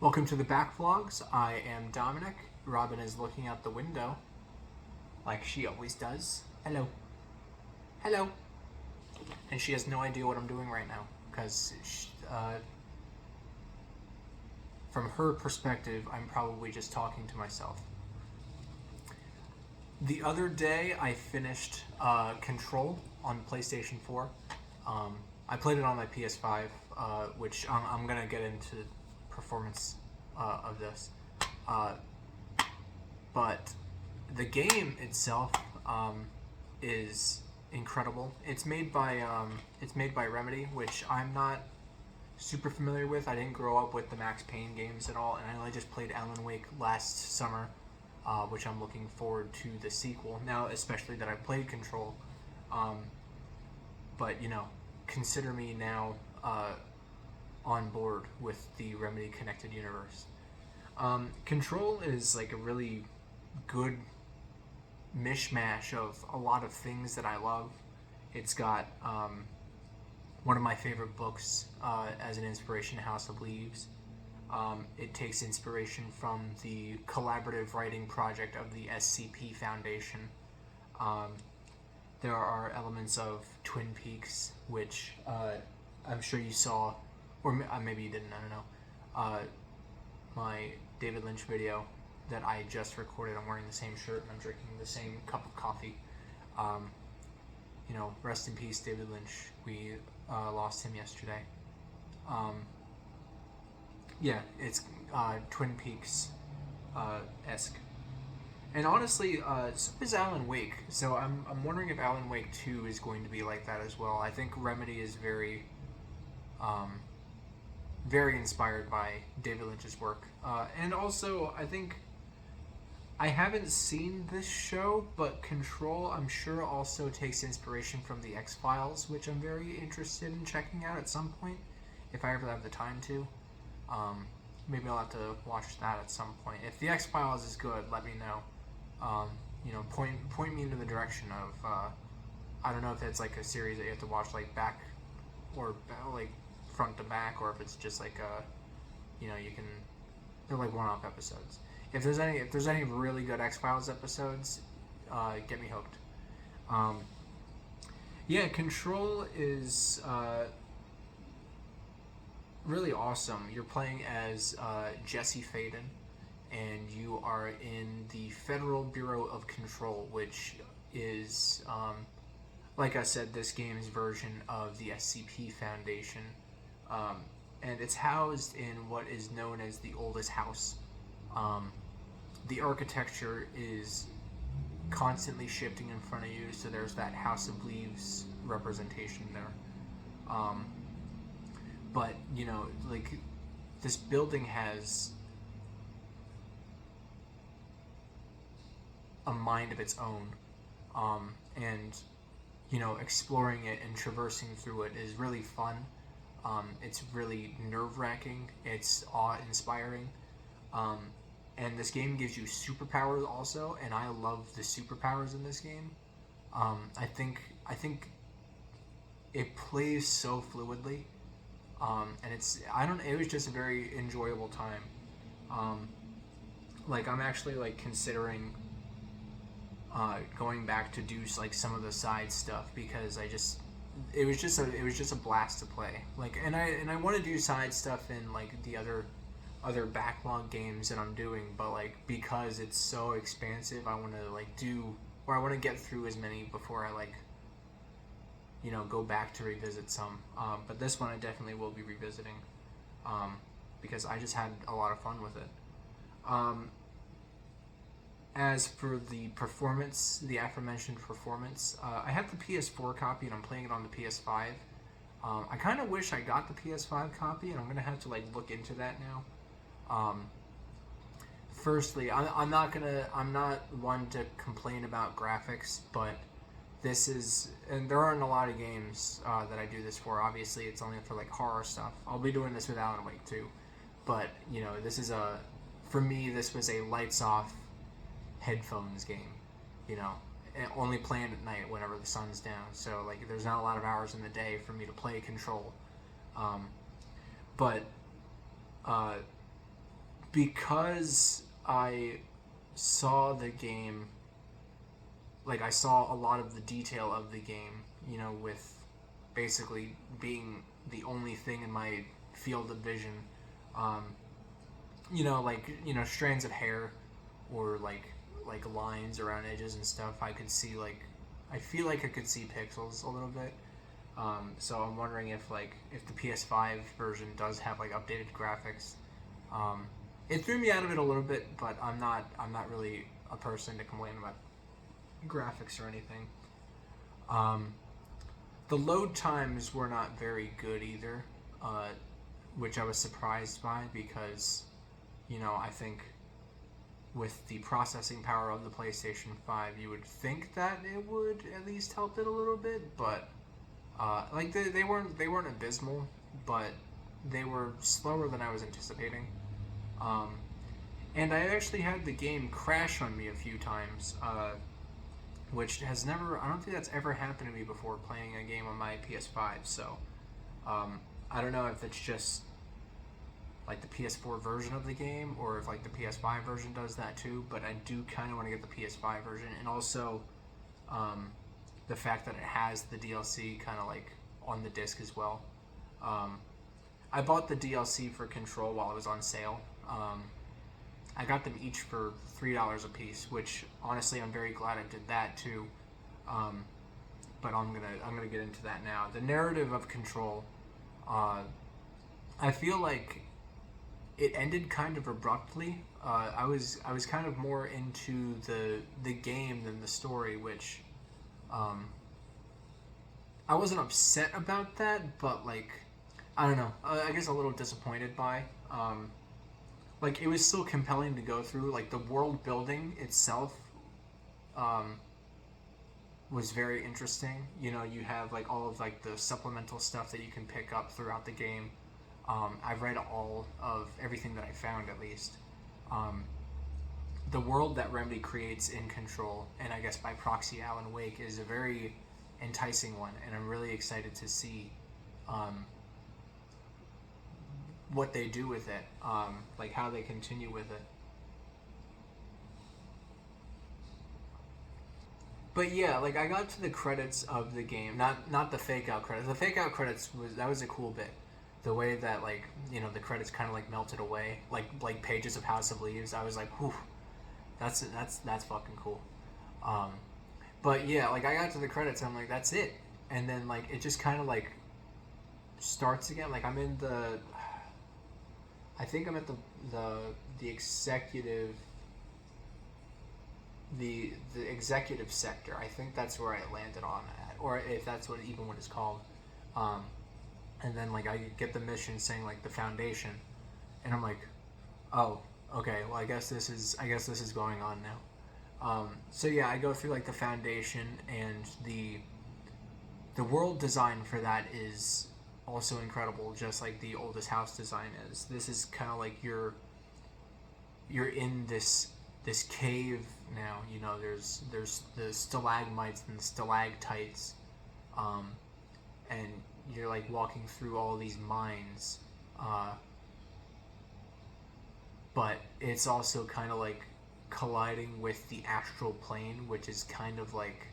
Welcome to the back vlogs. I am Dominic. Robin is looking out the window like she always does. Hello. Hello. And she has no idea what I'm doing right now because from her perspective, I'm probably just talking to myself. The other day, I finished Control on PlayStation 4. I played it on my PS5, which I'm going to get into performance of this. But the game itself is incredible. It's made by Remedy, which I'm not super familiar with. I didn't grow up with the Max Payne games at all, and I only just played Alan Wake last summer, which I'm looking forward to the sequel now, especially that I played Control. But you know, consider me now on board with the Remedy connected universe. Control is like a really good mishmash of a lot of things that I love. It's got one of my favorite books as an inspiration, House of Leaves. It takes inspiration from the collaborative writing project of the SCP Foundation. There are elements of Twin Peaks, which I'm sure you saw, or maybe you didn't, I don't know. My David Lynch video that I just recorded, I'm wearing the same shirt and I'm drinking the same cup of coffee. You know, rest in peace, David Lynch. We lost him yesterday. Yeah, it's Twin Peaks esque. And honestly, so is Alan Wake. So I'm wondering if Alan Wake 2 is going to be like that as well. I think Remedy is very inspired by David Lynch's work. And also, I think I haven't seen this show, but Control, I'm sure, also takes inspiration from the X-Files, which I'm very interested in checking out at some point, if I ever have the time to. Maybe I'll have to watch that at some point. If the X-Files is good, let me know. You know, point me into the direction of, I don't know if it's like a series that you have to watch like back, or like front to back, or if it's just like you know, you can, they're like one-off episodes. If there's any really good X-Files episodes, get me hooked. Yeah, Control is really awesome. You're playing as Jesse Faden, and you are in the Federal Bureau of Control, which is, like I said, this game's version of the SCP Foundation. And it's housed in what is known as the oldest house. The architecture is constantly shifting in front of you, so there's that House of Leaves representation there. But, you know, like, this building has a mind of its own. And, you know, exploring it and traversing through it is really fun. It's really nerve-wracking. It's awe-inspiring. And this game gives you superpowers also, and I love the superpowers in this game. I think it plays so fluidly. And it was just a very enjoyable time. Like, I'm actually, like, considering going back to do, like, some of the side stuff, because it was just a blast to play. Like, and I want to do side stuff in, like, the other backlog games that I'm doing, but, like, because it's so expansive, I want to, like, I want to get through as many before I, like, you know, go back to revisit some. But this one I definitely will be revisiting, because I just had a lot of fun with it. As for the performance, the aforementioned performance, I have the PS4 copy and I'm playing it on the PS5. I kind of wish I got the PS5 copy, and I'm gonna have to, like, look into that now. Firstly, I'm not one to complain about graphics, but this is, and there aren't a lot of games that I do this for. Obviously, it's only for, like, horror stuff. I'll be doing this with Alan Wake too, but, you know, for me, this was a lights off headphones game. You know, only playing at night whenever the sun's down. So, like, there's not a lot of hours in the day for me to play Control. But because I saw the game, like I saw a lot of the detail of the game, you know, with basically being the only thing in my field of vision, um, you know, like, you know, strands of hair or like lines around edges and stuff. I could see like, I feel like I could see pixels a little bit. So I'm wondering if the PS5 version does have like updated graphics. Um, it threw me out of it a little bit, but I'm not really a person to complain about graphics or anything. Um, the load times were not very good either, which I was surprised by because, you know, I think with the processing power of the PlayStation 5, you would think that it would at least help it a little bit, but like they weren't abysmal, but they were slower than I was anticipating. Um, and I actually had the game crash on me a few times, which has never. I don't think that's ever happened to me before playing a game on my PS5. So I don't know if it's just like the PS4 version of the game, or if like the PS5 version does that too. But I do kind of want to get the PS5 version, and also the fact that it has the DLC kind of like on the disc as well. Um, I bought the DLC for Control while it was on sale. I got them each for $3 a piece, which honestly I'm very glad I did that too. Um, but I'm gonna get into that now. The narrative of Control, I feel like it ended kind of abruptly. I was kind of more into the game than the story, which I wasn't upset about that, but like I don't know. I guess a little disappointed by. Like it was still compelling to go through. Like the world building itself was very interesting. You know, you have like all of like the supplemental stuff that you can pick up throughout the game. I've read all of everything that I found at least. Um, the world that Remedy creates in Control, and I guess by proxy Alan Wake, is a very enticing one, and I'm really excited to see what they do with it, like how they continue with it. But yeah, like I got to the credits of the game, not the fake out credits. The fake out credits was a cool bit. The way that like you know the credits kind of like melted away, like pages of House of Leaves. I was like, whew, that's fucking cool. Um, but yeah, like I got to the credits and I'm like, that's it. And then like it just kind of like starts again. Like I'm in the, I think I'm at the the executive the executive sector. I think that's where I landed on at, or if that's what it's called. Um, and then like I get the mission saying like the foundation, and I'm like, oh, okay. Well, I guess this is going on now. So yeah, I go through like the foundation, and the world design for that is also incredible, just like the oldest house design is. This is kind of like you're in this cave now. You know, there's the stalagmites and the stalactites, and you're like walking through all these mines, but it's also kind of like colliding with the astral plane, which is kind of like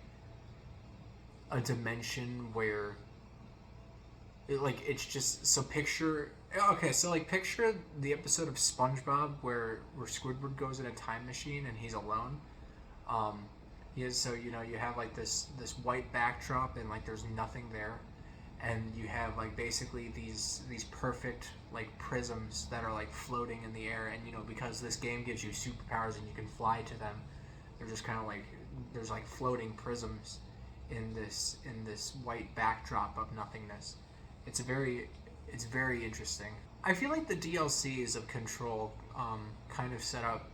a dimension where it's just so picture okay so like picture the episode of SpongeBob where Squidward goes in a time machine and he's alone. um so you know you have like this white backdrop and like there's nothing there, and you have like basically these perfect like prisms that are like floating in the air, and you know because this game gives you superpowers and you can fly to them, they're just kind of like there's like floating prisms in this white backdrop of nothingness. It's very interesting. I feel like the DLCs of Control kind of set up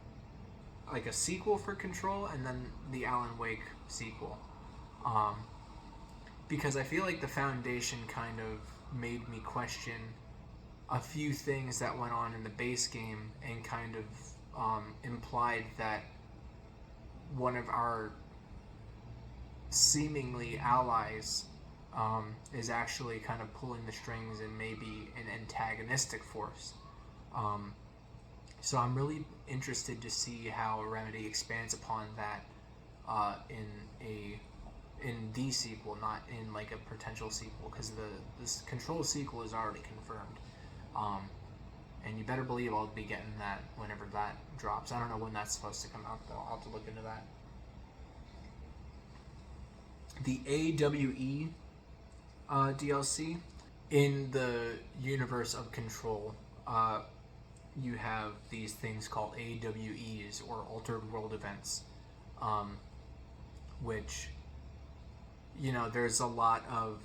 like a sequel for Control and then the Alan Wake sequel, um, because I feel like the Foundation kind of made me question a few things that went on in the base game, and kind of implied that one of our seemingly allies is actually kind of pulling the strings and maybe an antagonistic force. Um, So I'm really interested to see how Remedy expands upon that in the sequel, not in like a potential sequel, because this Control sequel is already confirmed. Um, and you better believe I'll be getting that whenever that drops. I don't know when that's supposed to come out though. I'll have to look into that. The AWE DLC in the universe of Control. You have these things called AWEs, or Altered World Events, which, there's a lot of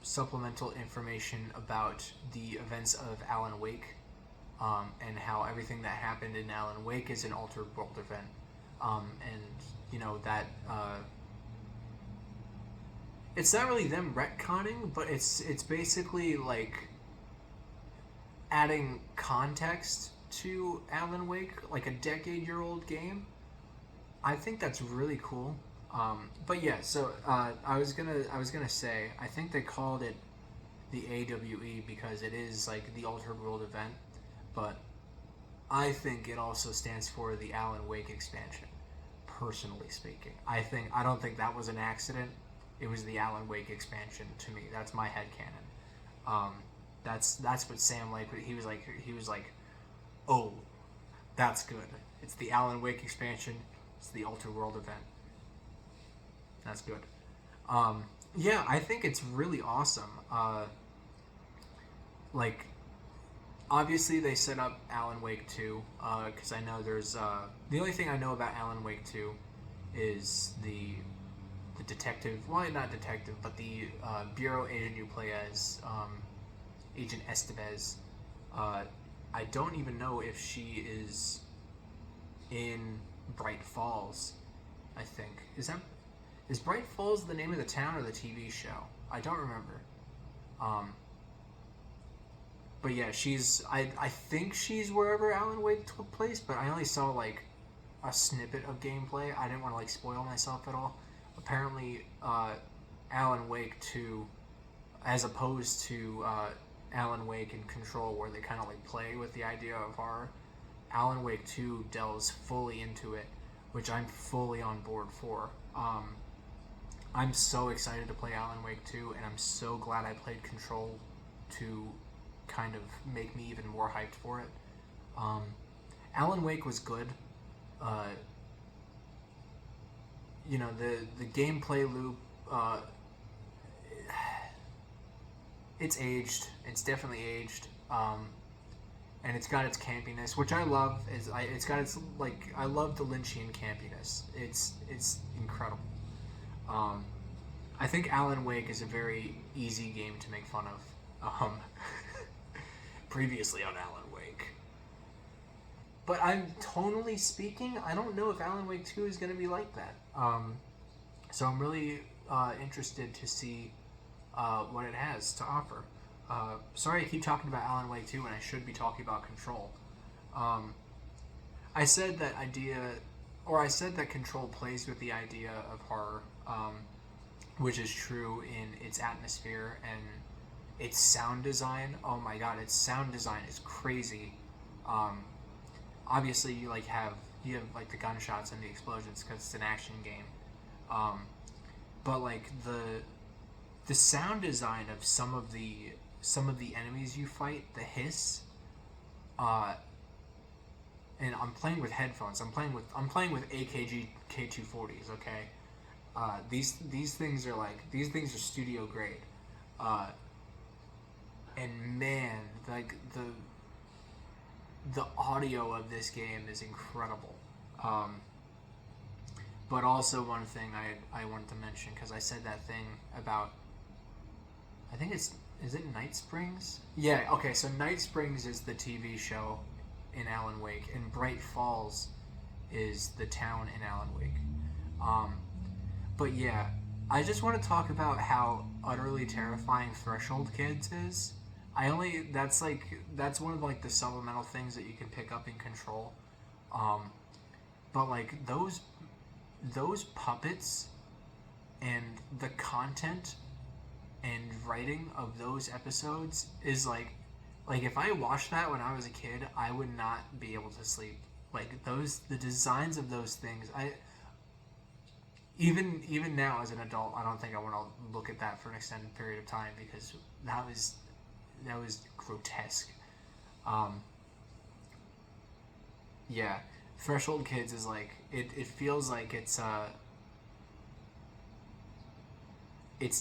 supplemental information about the events of Alan Wake, and how everything that happened in Alan Wake is an altered world event. That it's not really them retconning, but it's basically like adding context to Alan Wake, like a decade-year-old game. I think that's really cool. But yeah, so I was gonna say, I think they called it the AWE because it is like the Altered World event, but I think it also stands for the Alan Wake expansion. Personally speaking, I don't think that was an accident. It was the Alan Wake expansion to me. That's my headcanon. That's what Sam liked. He was like, oh, that's good. It's the Alan Wake expansion. It's the Altered World event. That's good. Yeah, I think it's really awesome. Obviously they set up Alan Wake 2, because I know there's, the only thing I know about Alan Wake 2 is the detective, well, not detective, but the bureau agent you play as, Agent Estevez. I don't even know if she is in Bright Falls, I think. Is Bright Falls the name of the town or the TV show? I don't remember. But yeah, I think she's wherever Alan Wake took place, but I only saw like a snippet of gameplay. I didn't want to like spoil myself at all. Apparently, Alan Wake 2, as opposed to Alan Wake and Control, where they kind of like play with the idea of horror, Alan Wake 2 delves fully into it, which I'm fully on board for. I'm so excited to play Alan Wake 2, and I'm so glad I played Control to kind of make me even more hyped for it. Alan Wake was good. The gameplay loop, it's aged. It's definitely aged. And it's got its campiness, which I love. I love the Lynchian campiness. It's incredible. I think Alan Wake is a very easy game to make fun of. Previously on Alan Wake. But tonally speaking, I don't know if Alan Wake 2 is going to be like that. So I'm really interested to see what it has to offer. Sorry I keep talking about Alan Wake 2 when I should be talking about Control. I said that Control plays with the idea of horror, which is true in its atmosphere and its sound design. Oh my god, its sound design is crazy. Obviously you have like the gunshots and the explosions because it's an action game. But like the sound design of some of the enemies you fight, the hiss, and I'm playing with headphones. I'm playing with AKG K240s. Okay, these things are studio grade. And man, like the audio of this game is incredible. But also one thing I wanted to mention, because I said that thing about, I think is it Night Springs? Yeah, okay, so Night Springs is the TV show in Alan Wake, and Bright Falls is the town in Alan Wake. But yeah, I just want to talk about how utterly terrifying Threshold Kids is. That's one of like the supplemental things that you can pick up in Control. But like those puppets and the content and writing of those episodes is like Like if I watched that when I was a kid, I would not be able to sleep. Like the designs of those things, even now as an adult, I don't think I want to look at that for an extended period of time because that was grotesque. Um, yeah, Threshold Kids is like it feels like it's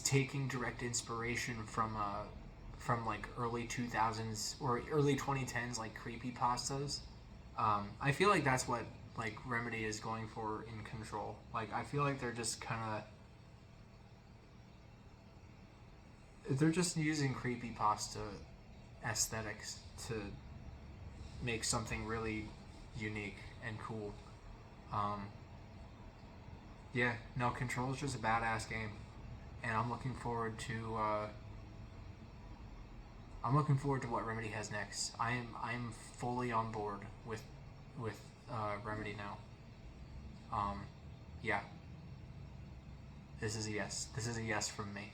taking direct inspiration from like early 2000s or early 2010s like creepypastas. I feel like that's what like Remedy is going for in Control. Like I feel like they're just using creepypasta aesthetics to make something really unique and cool. Um, yeah, no, Control is just a badass game, and I'm looking forward to what Remedy has next. I'm fully on board with Remedy now. Um, yeah, this is a yes. This is a yes from me.